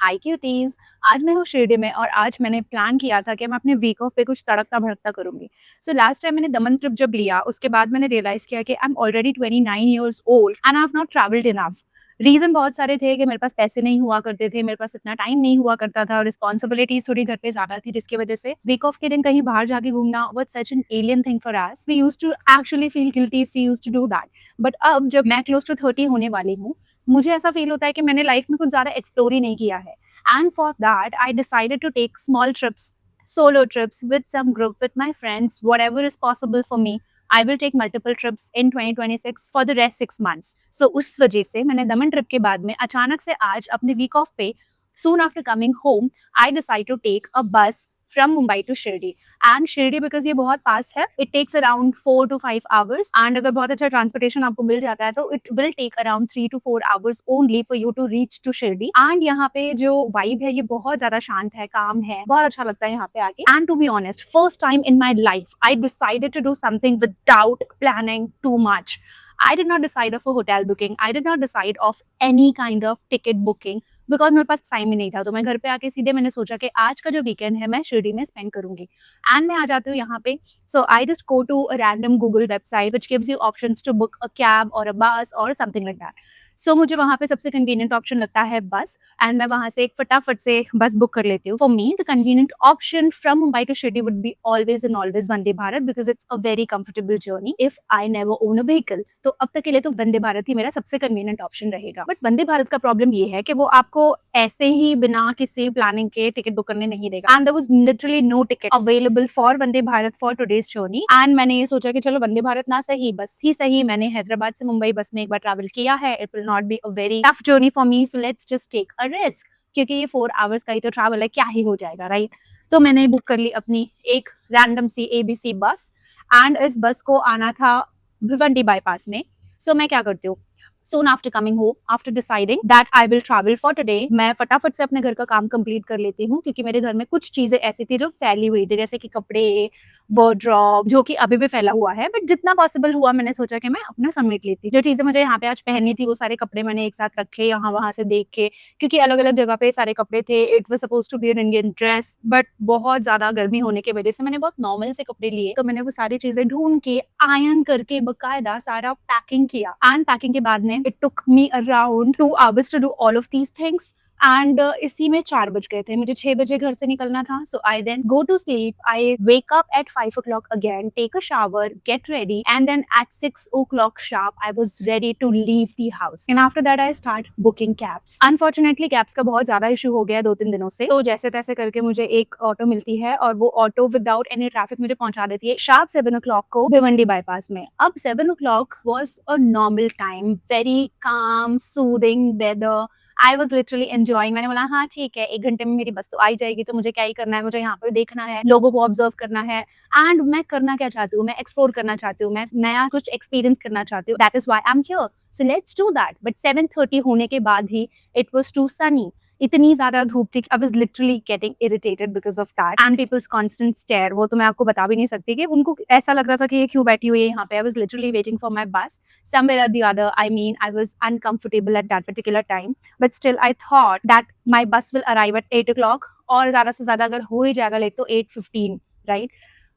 हाय cuties. आज मैं हूँ शिरडी में और आज मैंने प्लान किया था कि मैं अपने वीक ऑफ पे कुछ तड़कता भड़कता करूंगी। सो लास्ट टाइम मैंने दमन ट्रिप जब लिया उसके बाद मैंने रियलाइज किया कि I am already 29 years old and I have not travelled enough. Reason बहुत सारे थे कि मेरे पास पैसे नहीं हुआ करते थे, मेरे पास इतना टाइम नहीं हुआ करता था, रिस्पॉन्सिबिलिटीज थोड़ी घर पे ज्यादा थी, जिसकी वजह से वीक ऑफ के दिन कहीं बाहर जाके घूमना was such an alien thing for us. We used to actually feel guilty if we used to do that. But अब जब मैं क्लोज टू 30 होने वाली हूँ, मुझे ऐसा फील होता है कि मैंने लाइफ में कुछ ज्यादा एक्सप्लोर ही नहीं किया है। And for that I decided to take small trips, solo trips with some group, with my friends, whatever is possible for me. I will take multiple trips in 2026 for the rest 6 months. So उस वजह से मैंने दमन trip के बाद में अचानक से आज अपने वीक ऑफ पे soon after coming home, I decide to take a bus from Mumbai to Shirdi. And Shirdi because ये बहुत पास है, it takes around 4 to 5 hours. And अगर बहुत अच्छा transportation आपको मिल जाता है तो it will take around 3 to 4 hours only for you to reach to Shirdi. And यहाँ पे जो vibe है ये बहुत ज़्यादा शांत है, काम है, बहुत अच्छा लगता है यहाँ पे आके. And to be honest, first time in my life, I decided to do something without planning too much. I did not decide of a hotel booking. I did not decide of any kind of ticket booking. Because मेरे पास time ही नहीं था, तो मैं घर पे आके सीधे मैंने सोचा कि आज का जो वीकेंड है मैं शिरडी में स्पेंड करूंगी। एंड मैं आ जाती हूँ यहाँ पे। So I just go to a random Google website which gives you options to book a cab और अ बस और समथिंग लाइक दैट। सो मुझे वहाँ पे सबसे कन्वीनियंट ऑप्शन लगता है बस, एंड मैं वहाँ से एक फटाफट से बस बुक कर लेती हूँ। For me the convenient option from Mumbai to Shirdi would be always and always Vande Bharat, because it's a very comfortable journey if I never own a vehicle. तो अब तक के लिए तो वंदे भारत ही मेरा सबसे कन्वीनियंट ऑप्शन रहेगा। बट वंदे भारत का प्रॉब्लम ये है कि वो आपको ऐसे ही बिना किसी प्लानिंग के टिकट बुक करने नहीं देगा। And there was literally no ticket available for Vande Bharat for today's journey. And मैंने ये सोचा कि चलो वंदे भारत ना सही बस ही सही, मैंने हैदराबाद से मुंबई बस में एक बार ट्रैवल किया है, it will not be a very tough journey for me, so let's just take a risk, क्योंकि ये 4 आवर्स का ही तो ट्रैवल है, क्या ही हो जाएगा, राइट। तो मैंने बुक कर ली अपनी एक रैंडम सी एबीसी बस, एंड इस बस को आना था भिवंडी बाईपास में। सो मैं क्या करती हूँ, soon after coming home, after deciding that I will travel for today, मैं फटाफट से अपने घर का काम कंप्लीट कर लेती हूँ, क्योंकि मेरे घर में कुछ चीजें ऐसी थी जो फैली हुई थी, जैसे कि कपड़े, वार्डरोब, जो कि अभी भी फैला हुआ है, बट जितना पॉसिबल हुआ मैंने सोचा कि मैं अपना समेट लेती। जो चीजें मुझे यहाँ पे आज पहननी थी वो सारे कपड़े मैंने एक साथ रखे यहाँ वहां से देख के, क्योंकि अलग अलग जगह पे सारे कपड़े थे। It was suppose to be an Indian dress, but बहुत ज्यादा गर्मी होने की वजह से मैंने बहुत नॉर्मल से कपड़े लिए, तो मैंने वो सारी चीजें ढूंढ के आयरन करके बकायदा सारा पैकिंग किया। एंड पैकिंग के बाद में it took me around 2 hours to do all of these things. And इसी में 4 बज गए थे, मुझे 6 बजे घर से निकलना था। So I then go to sleep, I wake up at 5 o'clock again, take a shower, get ready, and then at 6 o'clock sharp I was ready to leave the house. And after that I start booking cabs. Unfortunately cabs का बहुत ज्यादा issue हो गया 2-3 दिनों से, तो जैसे तैसे करके मुझे एक ऑटो मिलती है और वो ऑटो विदाउट एनी ट्रैफिक मुझे पहुंचा देती है शार्प 7 o'clock को भिवंडी बाईपास में। अब 7 o'clock was a normal time, very calm, soothing weather. I was literally enjoying. मैंने बोला हाँ ठीक है, 1 घंटे में मेरी बस तो आ ही जाएगी, तो मुझे क्या ही करना है, मुझे यहाँ पर देखना है, लोगों को ऑब्जर्व करना है। एंड मैं करना क्या चाहती हूँ, मैं एक्सप्लोर करना चाहती हूँ, मैं नया कुछ एक्सपीरियंस करना चाहती हूँ। That is why I am here, so let's do that. But 7:30 होने के बाद ही इट वॉज टू सनी, इतनी ज्यादा धूप थी, I was literally getting irritated because of that and people's constant stare. वो तो मैं आपको बता भी नहीं सकती कि उनको ऐसा लग रहा था कि ये क्यों बैठी हुई है यहाँ पे। आई was literally waiting for my बस somewhere or the other. I mean, I was uncomfortable at that particular time, but still I thought that my bus will arrive at 8 o'clock, और ज्यादा से ज्यादा अगर हो ही जाएगा लेट तो 8:15, right?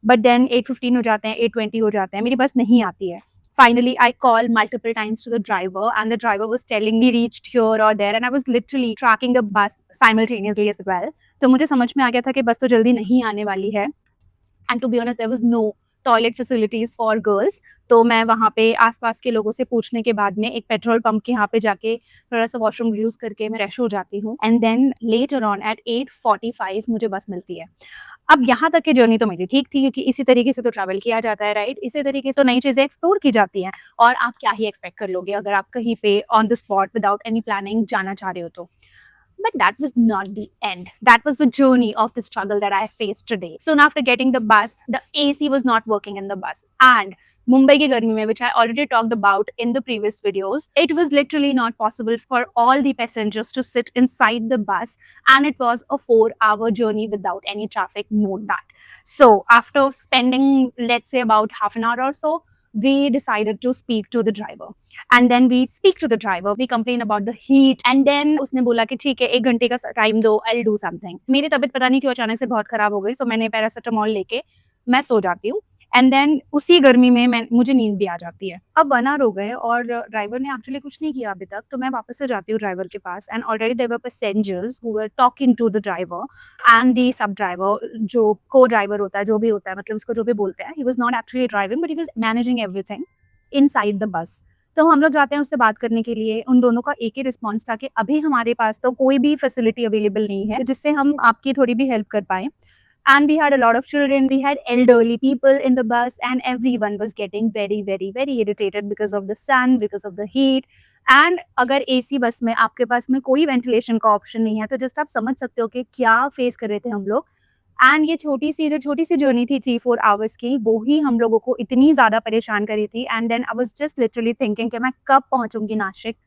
But then 8:15 हो जाते हैं, 8:20 हो जाते हैं, मेरी बस नहीं आती है। Finally, I called multiple times to the driver, and the driver was telling me reached here or there, and I was literally tracking the bus simultaneously as well. तो मुझे समझ में आ गया था कि बस तो जल्दी नहीं आने वाली है। And to be honest there was no toilet facilities for girls. तो मैं वहाँ पे आसपास के लोगों से पूछने के बाद में एक पेट्रोल पंप के यहाँ पे जाके थोड़ा सा वॉशरूम यूज करके मैं फ्रेश हो जाती हूँ, and then later on at 8:45 मुझे बस मिलती है। अब यहाँ तक की जर्नी तो मेरी ठीक थी, क्योंकि इसी तरीके से तो ट्रैवल किया जाता है, राइट। इसी तरीके से तो नई चीजें एक्सप्लोर की जाती हैं, और आप क्या ही एक्सपेक्ट कर लोगे अगर आप कहीं पे on the spot without any planning जाना चाह रहे हो तो। But that was not the end. That was the journey of the struggle that I faced today. Soon after getting the bus, the AC was not working in the bus. And Mumbai ki garmi mein, which I already talked about in the previous videos, it was literally not possible for all the passengers to sit inside the bus. And it was a 4-hour journey without any traffic, note that. So after spending, let's say about half an hour or so, we decided to speak to the driver. And then we speak to the driver, we complain about the heat, and then उसने बोला कि ठीक है 1 घंटे का time दो, I'll do something. मेरी तबीयत पता नहीं क्यों अचानक से बहुत खराब हो गई, so मैंने पैरासिटामोल लेके मैं सो जाती हूँ, एंड देन उसी गर्मी में मुझे नींद भी आ जाती है। अब 1 आवर हो गए और ड्राइवर ने एक्चुअली कुछ नहीं किया अभी तक, तो मैं वापस से जाती हूँ ड्राइवर के पास, and already there were passengers who were talking to the driver and the सब ड्राइवर, जो को ड्राइवर होता है, जो भी होता है, मतलब उसको जो भी बोलते हैं, he was not actually driving but he was managing everything inside the बस। तो हम लोग जाते हैं उससे बात करने के लिए, उन दोनों का एक ही रिस्पॉन्स था कि अभी हमारे पास तो कोई भी फैसिलिटी अवेलेबल नहीं है जिससे हम आपकी थोड़ी भी हेल्प कर पाएँ। And we had a lot of children, we had elderly people in the bus, and everyone was getting very, very, very irritated because of the sun, because of the heat. And अगर AC bus में आपके पास में कोई ventilation का option नहीं है, तो just आप समझ सकते हो कि क्या फेस कर रहे थे हम लोग। एंड ये छोटी सी जर्नी थी 3-4 आवर्स की, वो ही हम लोगों को इतनी ज़्यादा परेशान करी थी। And then I was just literally thinking कि मैं कब पहुँचूँगी नासिक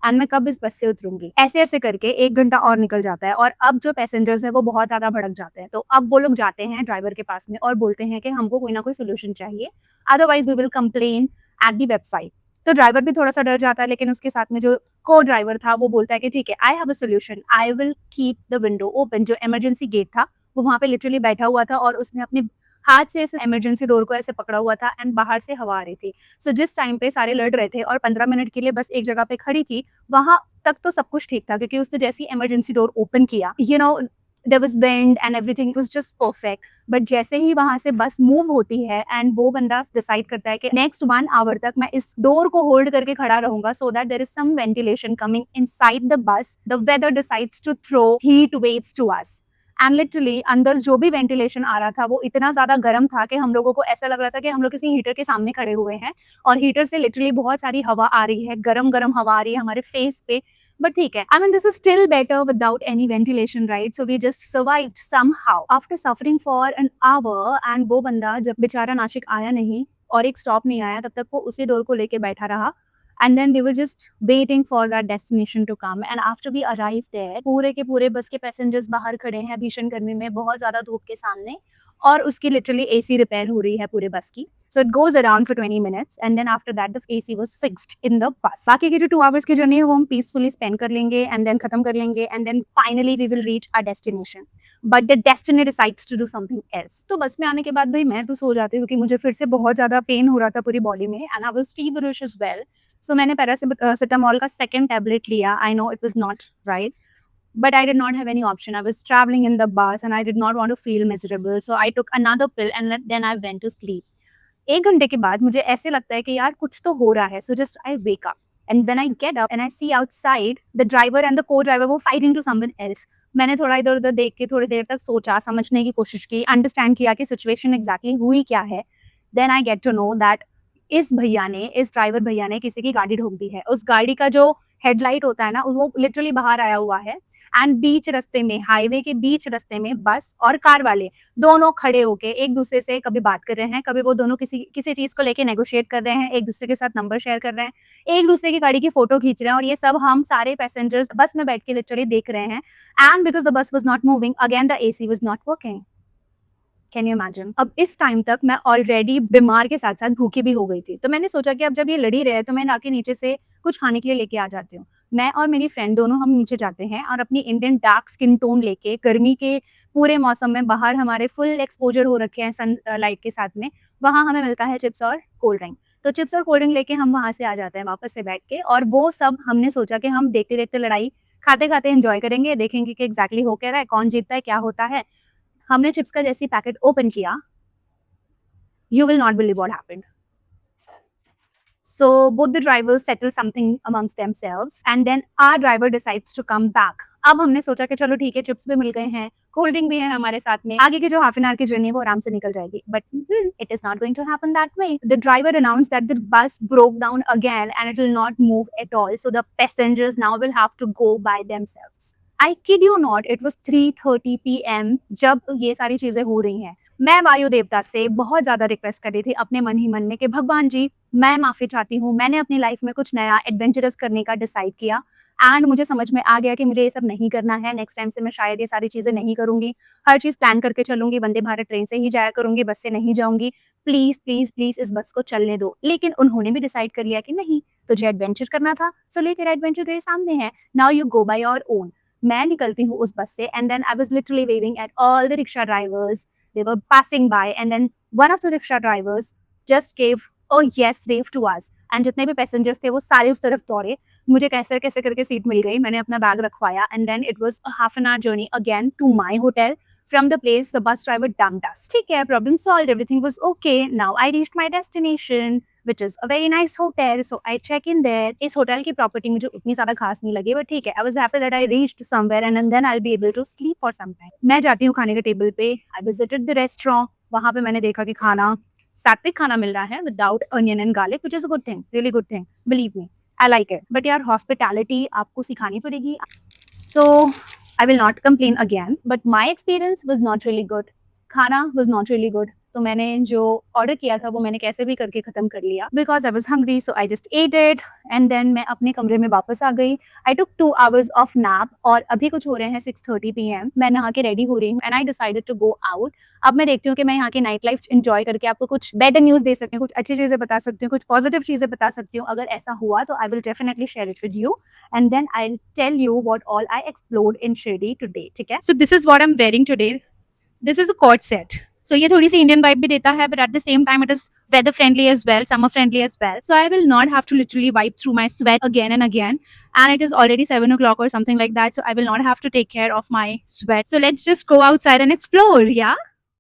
एंड मैं कब इस बस से उतरूँगी। ऐसे-ऐसे करके 1 घंटा और निकल जाता है, और अब जो पैसेंजर्स हैं वो बहुत ज़्यादा भड़क जाते हैं। तो अब वो लोग जाते हैं ड्राइवर के पास में और बोलते हैं कि हमको कोई ना कोई सॉल्यूशन चाहिए, otherwise we will complain at the website. तो ड्राइवर भी थोड़ा-सा डर जाता है, लेकिन उसके साथ में जो को-ड्राइवर था वो बोलता है कि ठीक है, I have a solution, I will keep the window open. जो इमरजेंसी गेट था वो वहाँ पे लिटरली बैठा हुआ था और उसने अपने हाथ से इस इमरजेंसी डोर को ऐसे पकड़ा हुआ था, एंड बाहर से हवा आ रही थी। सो जिस टाइम पे सारे लड़ रहे थे और 15 मिनट के लिए बस एक जगह पे खड़ी थी, वहाँ तक तो सब कुछ ठीक था, क्योंकि उसने जैसे ही इमरजेंसी डोर ओपन किया, there was wind and everything was just perfect. But जैसे ही वहां से बस मूव होती है एंड वो बंदा डिसाइड करता है कि नेक्स्ट 1 आवर तक मैं इस डोर को होल्ड करके खड़ा रहूंगा so that there is some ventilation coming inside the bus, the weather decides to throw heat waves to us. And literally अंदर जो भी वेंटिलेशन आ रहा था वो इतना ज़्यादा गर्म था कि हम लोगों को ऐसा लग रहा था कि हम लोग किसी हीटर के सामने खड़े हुए हैं, और हीटर से लिटरली बहुत सारी हवा आ रही है, गरम-गरम हवा आ रही है हमारे फेस पे। बट ठीक है, I mean this is still better without any ventilation, right? So we just survived somehow after suffering for an hour. And वो बंदा जब बेचारा नासिक आया नहीं और एक स्टॉप नहीं आया, तब तक वो उसी डोर को लेके बैठा रहा। And then we were just waiting for that destination to come. And after we arrived there, पूरे के पूरे बस के पैसेंजर्स बाहर खड़े हैं भीषण गर्मी में, बहुत ज़्यादा धूप के सामने, और उसकी लिटरली एसी रिपेयर हो रही है पूरे बस की। So it goes around for 20 minutes and then after that the AC was fixed in the bus. बाकी की जो 2 आवर्स की जर्नी है वो हम पीसफुली स्पेंड कर लेंगे एंड देन खत्म कर लेंगे, and then finally we will reach our destination. But the destiny decides to do something else. तो बस में आने के बाद भाई मैं तो सो जाती हूँ, क्योंकि मुझे फिर से बहुत ज़्यादा पेन हो रहा था पूरी बॉडी में, and I was feverish as well. So मैंने पैरासिटामोल का सेकंड टैबलेट लिया। I know it was not right, but I did not have any option. I was traveling in the bus and I did not want to feel miserable. So I took another pill and then I went to sleep. 1 घंटे के बाद मुझे ऐसे लगता है कि यार कुछ तो हो रहा है. So just I wake up. And when I get up and I see outside, the driver and the co-driver were fighting to someone else. मैंने थोड़ा इधर उधर देख के थोड़ी देर तक सोचा, समझने की कोशिश की, अंडरस्टैंड किया कि सिचुएशन एग्जैक्टली हुई क्या है. Then I get to know that इस ड्राइवर भैया ने किसी की गाड़ी ठोक दी है. उस गाड़ी का जो हेडलाइट होता है ना, वो लिटरली बाहर आया हुआ है, एंड बीच रास्ते में, हाईवे के बीच रास्ते में बस और कार वाले दोनों खड़े होके एक दूसरे से कभी बात कर रहे हैं, कभी वो दोनों किसी चीज को लेके नेगोशिएट कर रहे हैं, एक दूसरे के साथ नंबर शेयर कर रहे हैं, एक दूसरे की गाड़ी की फोटो खींच रहे हैं, और ये सब हम सारे पैसेंजर्स बस में बैठ के लिटरली देख रहे हैं. And because the bus was not moving, again the AC was not working. Can you imagine? अब इस टाइम तक मैं ऑलरेडी बीमार के साथ साथ भूखी भी हो गई थी. तो मैंने सोचा कि अब जब ये लड़ी रहे तो मैं ना के नीचे से कुछ खाने के लिए लेके आ जाती हूँ. मैं और मेरी फ्रेंड दोनों हम नीचे जाते हैं और अपनी इंडियन डार्क स्किन टोन लेके, गर्मी के पूरे मौसम में बाहर हमारे फुल एक्सपोजर हो रखे हैं सन लाइट के साथ में, वहाँ हमें मिलता है चिप्स और कोल्ड ड्रिंक. तो चिप्स और कोल्ड ड्रिंक लेके हम वहाँ से आ जाते हैं वापस से बैठ के, और वो सब हमने सोचा कि हम देखते देखते लड़ाई खाते खाते एंजॉय करेंगे, देखेंगे कि एग्जैक्टली हो क्या रहा है, कौन जीतता है, क्या होता है. हमने चिप्स का जैसी पैकेट ओपन किया, you will not believe what happened. So both the drivers settle something amongst themselves and then our driver decides to come back. अब हमने सोचा कि चलो ठीक है, चिप्स भी मिल गए हैं, कोल्ड ड्रिंक भी है हमारे साथ में, आगे की जो हाफ एन आवर की जर्नी है वो आराम से निकल जाएगी. But it is not going to happen that way. The driver announced that the bus broke down again and it will not move at all. So the passengers now will have to go by themselves. I kid you not, it was 3:30 PM जब ये सारी चीजें हो रही हैं. मैं वायु देवता से बहुत ज्यादा रिक्वेस्ट कर रही थी अपने मन ही मन में कि भगवान जी, मैं माफ़ी चाहती हूँ, मैंने अपनी लाइफ में कुछ नया एडवेंचरस करने का डिसाइड किया एंड मुझे समझ में आ गया कि मुझे ये सब नहीं करना है। नेक्स्ट टाइम से मैं शायद ये सारी चीज़ें नहीं करूँगी। हर चीज़ प्लान करके चलूँगी, वंदे भारत ट्रेन से ही जाया करूँगी, बस से नहीं जाऊँगी। प्लीज़, प्लीज़, प्लीज़ इस बस को चलने दो। लेकिन उन्होंने भी डिसाइड कर लिया कि नहीं, तुझे एडवेंचर करना था, सो ले तेरा एडवेंचर तेरे सामने है। Now you go by your own. मैं निकलती हूँ उस बस से and then I was literally waving at all the rickshaw drivers. They were passing by and then one of the rickshaw drivers just gave a yes wave to us and जितने भी passengers थे वो सारे उस तरफ दौड़े। मुझे कैसे कैसे करके सीट मिल गई, मैंने अपना बैग रखवाया and then it was a half an hour journey again to my hotel from the place the bus driver dumped us. ठीक है, problem solved, everything was okay. Now I reached my destination which is a very nice hotel, so I check in there. इस hotel की property मुझे उतनी ज़्यादा खास नहीं लगी, बट ठीक है, I was happy that I reached somewhere and then I'll be able to sleep for some time. मैं जाती हूँ खाने के टेबल पे, I visited the restaurant. वहाँ पे मैंने देखा कि खाना सात्विक खाना मिल रहा है without onion and garlic, which is a good thing, really good thing. Believe me, I like it. But यार hospitality आपको सिखानी पड़ेगी. So I will not complain again, but my experience was not really good. खाना was not really good. तो मैंने जो order किया था वो मैंने कैसे भी करके ख़त्म कर लिया because I was hungry, so I just ate it and then मैं अपने कमरे में वापस आ गई. I took 2 hours of nap और अभी कुछ हो रहे हैं 6:30 PM. मैं नहा के रेडी हो रही हूँ and I decided to go out. अब मैं देखती हूँ कि मैं यहाँ की नाइट लाइफ एंजॉय करके आपको कुछ बेटर न्यूज़ दे सकती हूँ, कुछ अच्छी चीज़ें बता सकती हूँ, कुछ पॉजिटिव चीज़ें बता सकती हूँ. अगर ऐसा हुआ तो I will definitely share it with you and then I will tell you what all I explored in Shirdi today. ठीक है, so this is what I am wearing today. This is a cord set. So ये थोड़ी सी Indian vibe भी देता है, but at the same time it is weather friendly as well, summer friendly as well. So I will not have to literally wipe through my sweat again and again. And it is already 7 o'clock or something like that. So I will not have to take care of my sweat. So let's just go outside and explore, yeah?